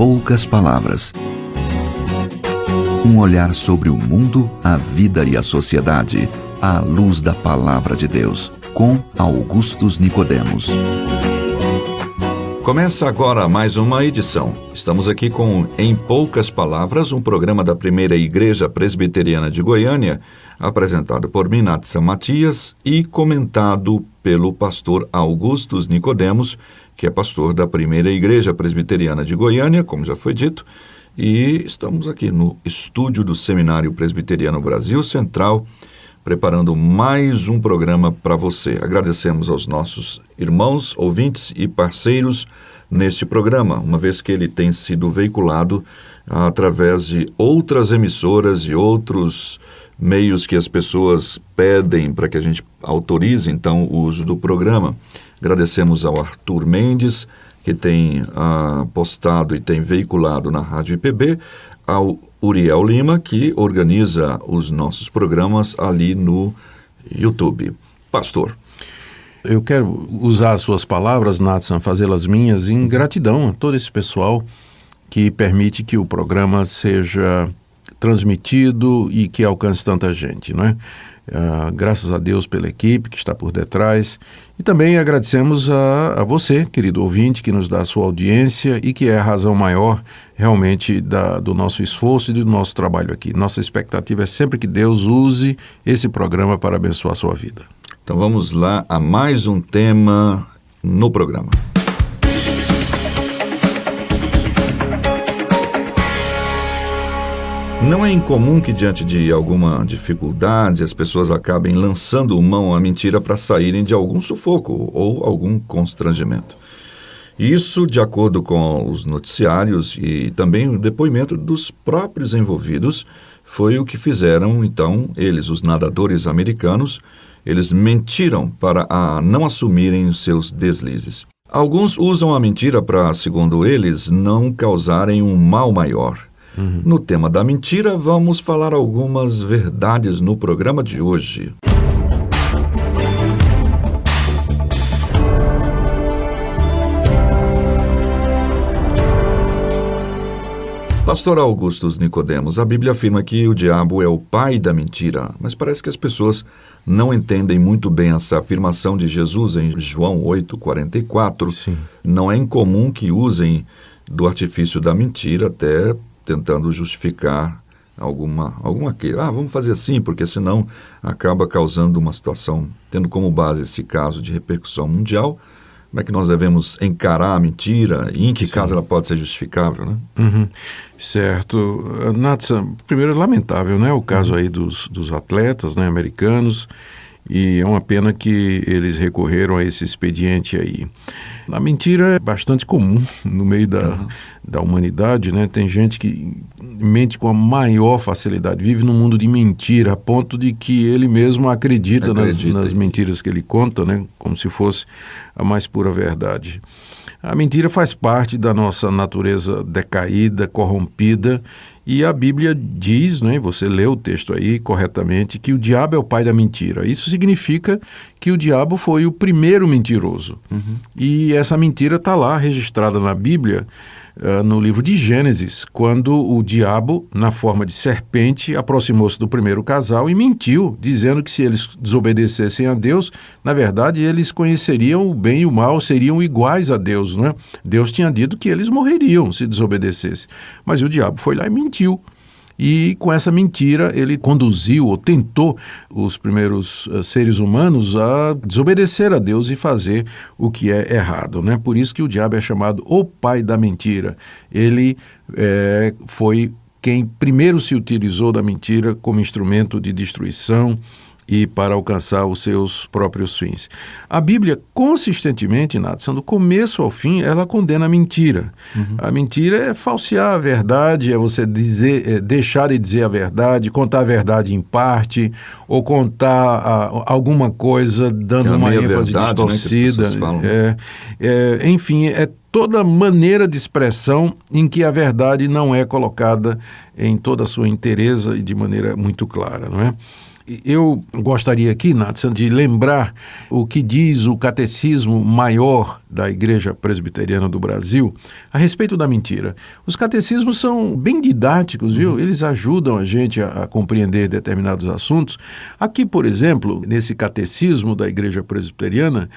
poucas palavras. Um olhar sobre o mundo, a vida e a sociedade, à luz da Palavra de Deus, com Augustus Nicodemos. Começa agora mais uma edição. Estamos aqui com Em Poucas Palavras, um programa da Primeira Igreja Presbiteriana de Goiânia, apresentado por Natsan Matias e comentado pelo pastor Augustus Nicodemos, que é pastor da Primeira Igreja Presbiteriana de Goiânia, como já foi dito, e estamos aqui no estúdio do Seminário Presbiteriano Brasil Central, preparando mais um programa para você. Agradecemos aos nossos irmãos, ouvintes e parceiros neste programa, uma vez que ele tem sido veiculado através de outras emissoras e outros meios que as pessoas pedem para que a gente autorize, então, o uso do programa. Agradecemos ao Arthur Mendes, que tem postado e tem veiculado na Rádio IPB, ao Uriel Lima, que organiza os nossos programas ali no YouTube. Pastor. Eu quero usar as suas palavras, Natsan, fazê-las minhas em gratidão a todo esse pessoal que permite que o programa seja transmitido e que alcance tanta gente, não é? Graças a Deus pela equipe que está por detrás, e também agradecemos a você, querido ouvinte, que nos dá a sua audiência e que é a razão maior realmente do nosso esforço e do nosso trabalho aqui. Nossa expectativa é sempre que Deus use esse programa para abençoar a sua vida. Então vamos lá a mais um tema no programa. Não é incomum que, diante de alguma dificuldade, as pessoas acabem lançando mão à mentira para saírem de algum sufoco ou algum constrangimento. Isso, de acordo com os noticiários e também o depoimento dos próprios envolvidos, foi o que fizeram, então, eles, os nadadores americanos. Eles mentiram para não assumirem os seus deslizes. Alguns usam a mentira para, segundo eles, não causarem um mal maior. No tema da mentira, vamos falar algumas verdades no programa de hoje. Pastor Augustus Nicodemos, a Bíblia afirma que o diabo é o pai da mentira, mas parece que as pessoas não entendem muito bem essa afirmação de Jesus em João 8,44. Sim. Não é incomum que usem do artifício da mentira, até tentando justificar alguma queira. Vamos fazer assim, porque senão acaba causando uma situação, tendo como base esse caso de repercussão mundial. Como é que nós devemos encarar a mentira e em que caso ela pode ser justificável, né? Certo. Natsan, primeiro é lamentável, né, o caso aí dos atletas, né, americanos, e é uma pena que eles recorreram a esse expediente aí. A mentira é bastante comum no meio da humanidade, né? Tem gente que mente com a maior facilidade, vive num mundo de mentira, a ponto de que ele mesmo acredita nas mentiras que ele conta, né? Como se fosse a mais pura verdade. A mentira faz parte da nossa natureza decaída, corrompida, e a Bíblia diz, né, você leu o texto aí corretamente, que o diabo é o pai da mentira. Isso significa que o diabo foi o primeiro mentiroso. E essa mentira está lá registrada na Bíblia, no livro de Gênesis, quando o diabo, na forma de serpente, aproximou-se do primeiro casal e mentiu, dizendo que se eles desobedecessem a Deus, na verdade eles conheceriam o bem e o mal, seriam iguais a Deus, não é? Deus tinha dito que eles morreriam se desobedecessem, mas o diabo foi lá e mentiu. E com essa mentira ele conduziu ou tentou os primeiros seres humanos a desobedecer a Deus e fazer o que é errado, né? Por isso que o diabo é chamado o pai da mentira. Ele foi quem primeiro se utilizou da mentira como instrumento de destruição e para alcançar os seus próprios fins. A Bíblia, consistentemente, Nathan, do começo ao fim, ela condena a mentira. A mentira é falsear a verdade, é você deixar de dizer a verdade, contar a verdade em parte, ou contar alguma coisa dando uma ênfase distorcida. Né, enfim, é toda maneira de expressão em que a verdade não é colocada em toda a sua inteireza e de maneira muito clara, não é? Eu gostaria aqui, Nathan, de lembrar o que diz o Catecismo Maior da Igreja Presbiteriana do Brasil a respeito da mentira. Os catecismos são bem didáticos, viu? Eles ajudam a gente a compreender determinados assuntos. Aqui, por exemplo, nesse Catecismo da Igreja Presbiteriana,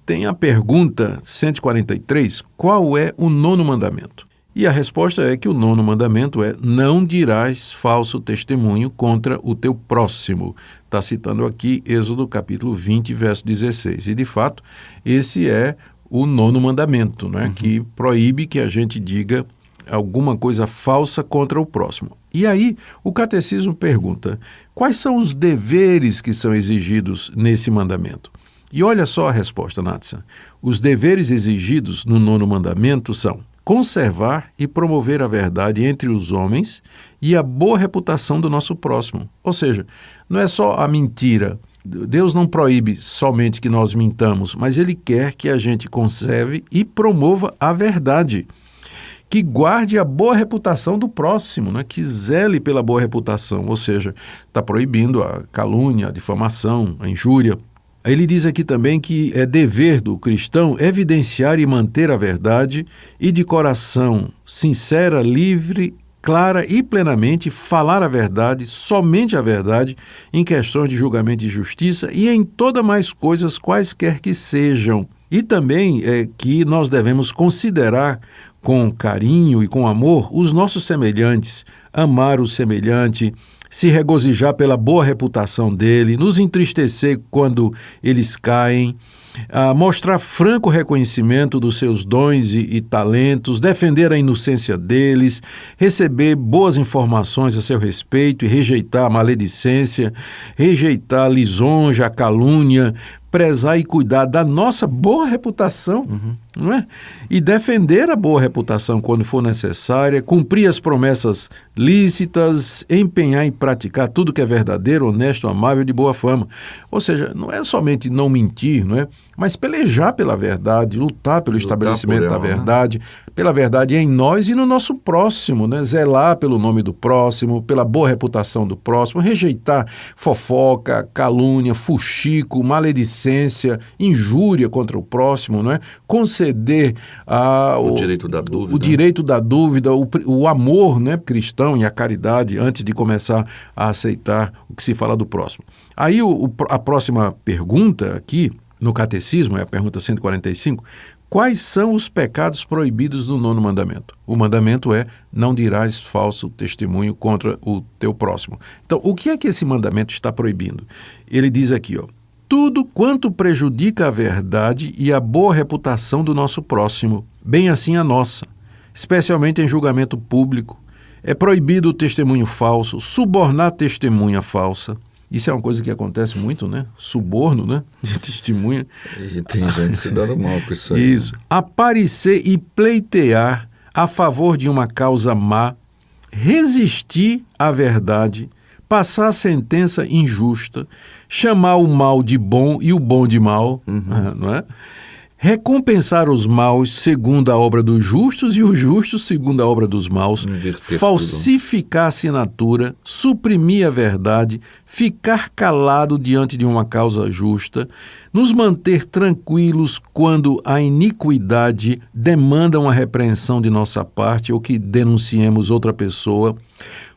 tem a pergunta 143, qual é o 9º mandamento? E a resposta é que o 9º mandamento é: não dirás falso testemunho contra o teu próximo. Está citando aqui Êxodo capítulo 20, verso 16. E, de fato, esse é o 9º mandamento, né? Que proíbe que a gente diga alguma coisa falsa contra o próximo. E aí, o catecismo pergunta, quais são os deveres que são exigidos nesse mandamento? E olha só a resposta, Nathan. Os deveres exigidos no 9º mandamento são conservar e promover a verdade entre os homens e a boa reputação do nosso próximo. Ou seja, não é só a mentira. Deus não proíbe somente que nós mintamos, mas Ele quer que a gente conserve e promova a verdade, que guarde a boa reputação do próximo, né? Que zele pela boa reputação, ou seja, está proibindo a calúnia, a difamação, a injúria. Ele diz aqui também que é dever do cristão evidenciar e manter a verdade e de coração sincera, livre, clara e plenamente falar a verdade, somente a verdade, em questões de julgamento e justiça e em todas mais coisas quaisquer que sejam. E também é que nós devemos considerar com carinho e com amor os nossos semelhantes, amar o semelhante, se regozijar pela boa reputação dele, nos entristecer quando eles caem, mostrar franco reconhecimento dos seus dons e talentos, defender a inocência deles, receber boas informações a seu respeito e rejeitar a maledicência, rejeitar a lisonja, a calúnia, prezar e cuidar da nossa boa reputação, não é? E defender a boa reputação quando for necessária, cumprir as promessas lícitas, empenhar e praticar tudo que é verdadeiro, honesto, amável e de boa fama. Ou seja, não é somente não mentir, não é? Mas pelejar pela verdade, lutar pelo estabelecimento da verdade, pela verdade em nós e no nosso próximo, né? Zelar pelo nome do próximo, pela boa reputação do próximo, rejeitar fofoca, calúnia, fuxico, maledicência, injúria contra o próximo, não é? Conceder o direito da dúvida, o amor, né, cristão e a caridade antes de começar a aceitar o que se fala do próximo. Aí a próxima pergunta aqui no catecismo, é a pergunta 145, quais são os pecados proibidos no 9º mandamento? O mandamento é, não dirás falso testemunho contra o teu próximo. Então, o que é que esse mandamento está proibindo? Ele diz aqui, tudo quanto prejudica a verdade e a boa reputação do nosso próximo, bem assim a nossa, especialmente em julgamento público. É proibido o testemunho falso, subornar testemunha falsa. Isso é uma coisa que acontece muito, né? Suborno, né? De testemunha. E tem gente se dando mal com isso aí. Isso. Aparecer e pleitear a favor de uma causa má, resistir à verdade, passar a sentença injusta, chamar o mal de bom e o bom de mal, não é? Recompensar os maus segundo a obra dos justos e os justos segundo a obra dos maus, falsificar a assinatura, suprimir a verdade, ficar calado diante de uma causa justa, nos manter tranquilos quando a iniquidade demanda uma repreensão de nossa parte ou que denunciemos outra pessoa,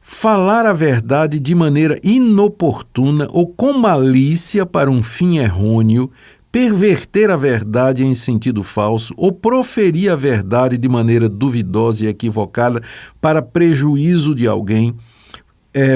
falar a verdade de maneira inoportuna ou com malícia para um fim errôneo, perverter a verdade em sentido falso ou proferir a verdade de maneira duvidosa e equivocada para prejuízo de alguém,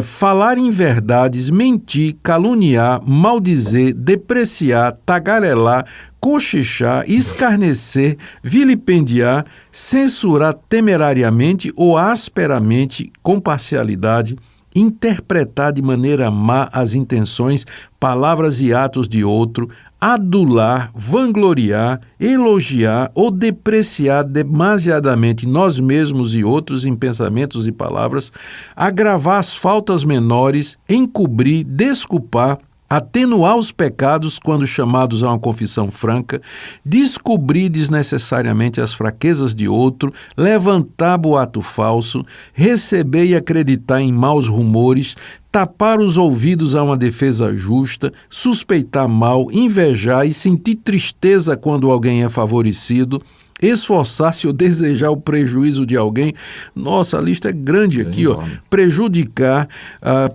falar em verdades, mentir, caluniar, maldizer, depreciar, tagarelar, cochichar, escarnecer, vilipendiar, censurar temerariamente ou asperamente, com parcialidade, interpretar de maneira má as intenções, palavras e atos de outro, adular, vangloriar, elogiar ou depreciar demasiadamente nós mesmos e outros em pensamentos e palavras, agravar as faltas menores, encobrir, desculpar, atenuar os pecados quando chamados a uma confissão franca, descobrir desnecessariamente as fraquezas de outro, levantar boato falso, receber e acreditar em maus rumores, tapar os ouvidos a uma defesa justa, suspeitar mal, invejar e sentir tristeza quando alguém é favorecido, esforçar-se ou desejar o prejuízo de alguém. Nossa, a lista é grande aqui, ó. Prejudicar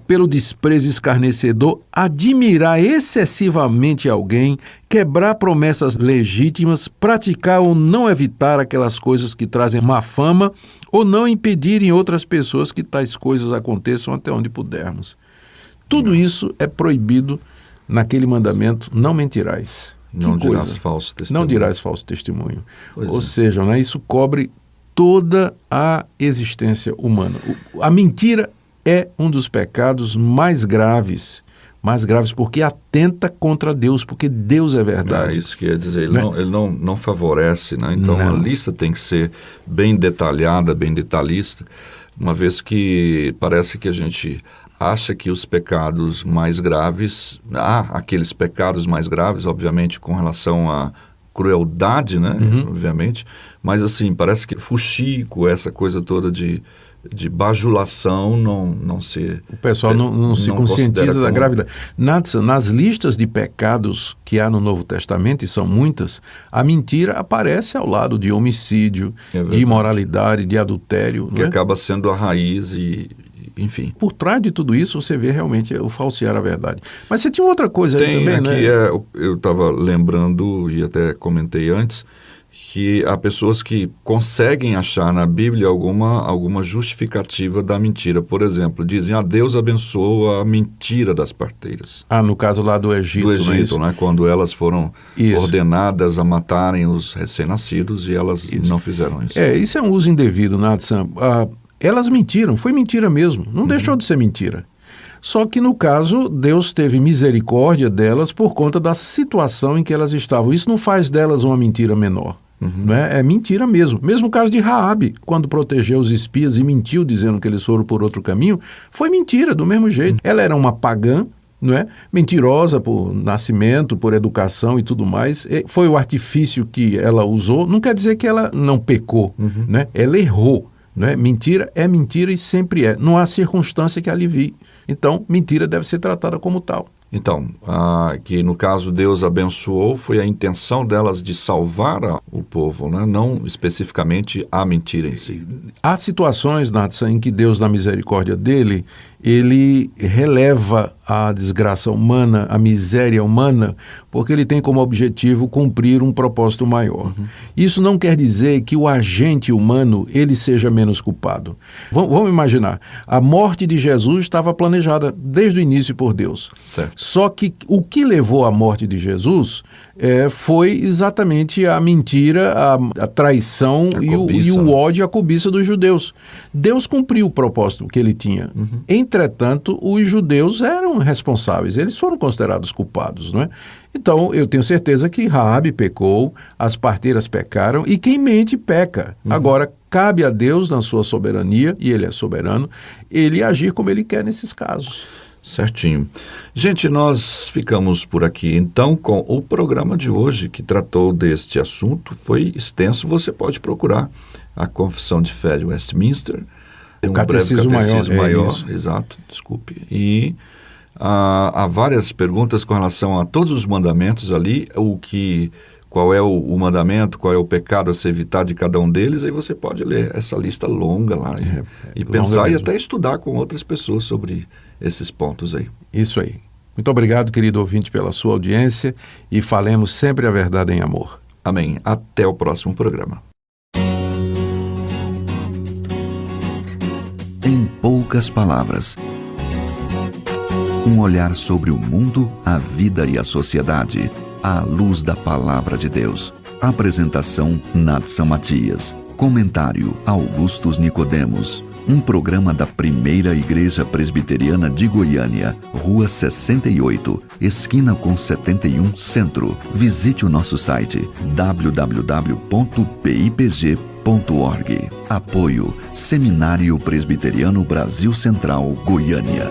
pelo desprezo escarnecedor, admirar excessivamente alguém, quebrar promessas legítimas, praticar ou não evitar aquelas coisas que trazem má fama ou não impedir em outras pessoas que tais coisas aconteçam até onde pudermos. Tudo isso é proibido naquele mandamento, não mentirás. Não dirás falso testemunho. Não dirás falso testemunho. Ou seja, né, isso cobre toda a existência humana. A mentira é um dos pecados mais graves porque atenta contra Deus, porque Deus é verdade. É isso que ia dizer, ele não favorece, né? Então a lista tem que ser bem detalhada, bem detalhista, uma vez que parece que a gente acha que os pecados mais graves, aqueles pecados mais graves, obviamente, com relação à crueldade, né? Obviamente, mas assim, parece que fuxico, essa coisa toda de bajulação não se... O pessoal não se conscientiza da gravidade. Nas listas de pecados que há no Novo Testamento, e são muitas, a mentira aparece ao lado de homicídio, de imoralidade, de adultério. Que acaba sendo a raiz enfim. Por trás de tudo isso, você vê realmente o falsear a verdade. Mas você tinha outra coisa aí também, aqui, né? Eu estava lembrando, e até comentei antes, que há pessoas que conseguem achar na Bíblia alguma justificativa da mentira. Por exemplo, dizem, Deus abençoa a mentira das parteiras. No caso lá do Egito. Do Egito, né? Quando elas foram ordenadas a matarem os recém-nascidos e elas não fizeram isso. Isso é um uso indevido, Natsan. Elas mentiram, foi mentira mesmo, não deixou de ser mentira. Só que no caso, Deus teve misericórdia delas por conta da situação em que elas estavam. Isso não faz delas uma mentira menor. Né? É mentira mesmo. Mesmo o caso de Raabe, quando protegeu os espias e mentiu dizendo que eles foram por outro caminho, foi mentira do mesmo jeito. Ela era uma pagã, não é? Mentirosa por nascimento, por educação e tudo mais. Foi o artifício que ela usou. Não quer dizer que ela não pecou, né? Ela errou. Né? Mentira é mentira e sempre é. Não há circunstância que alivie. Então, mentira deve ser tratada como tal. Então, que no caso Deus abençoou, foi a intenção delas de salvar o povo, né? Não especificamente a mentira em si. Há situações, Natsan, em que Deus, na misericórdia dele, ele releva a desgraça humana, a miséria humana, porque ele tem como objetivo cumprir um propósito maior. Isso não quer dizer que o agente humano ele seja menos culpado. Vamos imaginar, a morte de Jesus estava planejada desde o início por Deus. Certo. Só que o que levou à morte de Jesus foi exatamente a mentira, a traição e o ódio e a cobiça dos judeus. Deus cumpriu o propósito que ele tinha. Entretanto, os judeus eram responsáveis, eles foram considerados culpados, não é? Então, eu tenho certeza que Raabe pecou, as parteiras pecaram e quem mente peca. Agora, cabe a Deus, na sua soberania, e ele é soberano, ele agir como ele quer nesses casos. Certinho. Gente, nós ficamos por aqui então com o programa de hoje que tratou deste assunto. Foi extenso, você pode procurar a Confissão de Fé de Westminster. Tem um breve catecismo maior. Exato, desculpe. E há várias perguntas com relação a todos os mandamentos ali, qual é o mandamento, qual é o pecado a se evitar de cada um deles, aí você pode ler essa lista longa lá e pensar e até estudar com outras pessoas sobre esses pontos aí. Isso aí. Muito obrigado, querido ouvinte, pela sua audiência e falemos sempre a verdade em amor. Amém. Até o próximo programa. Em poucas palavras. Um olhar sobre o mundo, a vida e a sociedade, à luz da Palavra de Deus. Apresentação, Natsan Matias. Comentário, Augustus Nicodemos. Um programa da Primeira Igreja Presbiteriana de Goiânia, Rua 68, esquina com 71, Centro. Visite o nosso site www.pipg.org. Apoio, Seminário Presbiteriano Brasil Central, Goiânia.